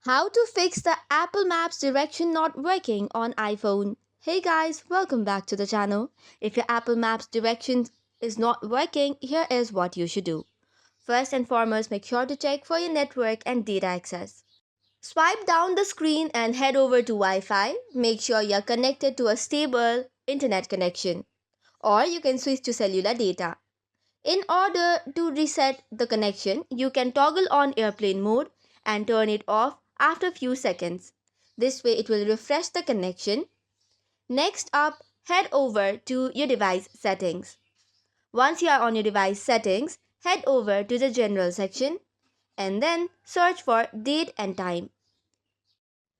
How to fix the Apple Maps direction not working on iPhone. Hey guys, welcome back to the channel. If your Apple Maps direction is not working, here is what you should do. First and foremost, make sure to check for your network and data access. Swipe down the screen and head over to Wi-Fi. Make sure you're connected to a stable internet connection. Or you can switch to cellular data. In order to reset the connection, you can toggle on airplane mode and turn it off after a few seconds. This way it will refresh the connection. Next up, head over to your device settings. Once you are on your device settings, head over to the general section and then search for date and time.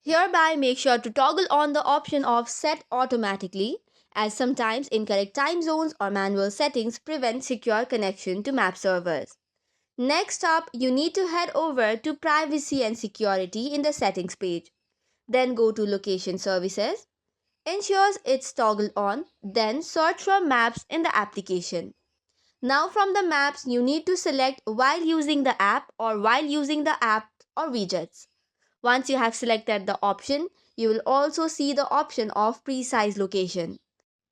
Hereby make sure to toggle on the option of set automatically as sometimes incorrect time zones or manual settings prevent secure connection to map servers. Next up, you need to head over to privacy and security in the settings page. Then go to location services. Ensures it's toggled on. Then search for maps in the application. Now from the maps, you need to select while using the app or while using the app or widgets. Once you have selected the option, you will also see the option of precise location.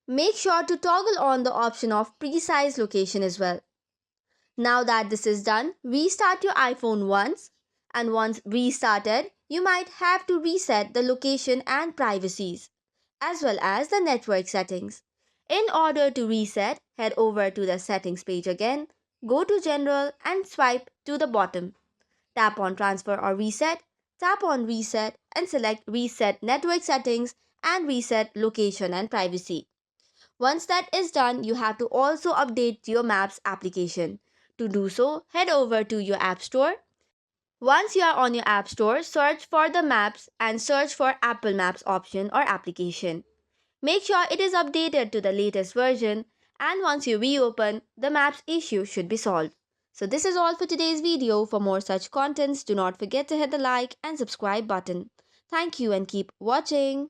Make sure to toggle on the option of precise location as well. Now that this is done, restart your iPhone once, and once restarted, you might have to reset the location and privacies, as well as the network settings. In order to reset, head over to the settings page again, go to General and swipe to the bottom. Tap on Transfer or Reset, tap on Reset and select Reset Network Settings and Reset Location and Privacy. Once that is done, you have to also update your Maps application. To do so, head over to your App Store. Once you are on your App Store, search for the Maps and search for Apple Maps option or application. Make sure it is updated to the latest version, and once you reopen, the Maps issue should be solved. So this is all for today's video. For more such contents, do not forget to hit the like and subscribe button. Thank you and keep watching.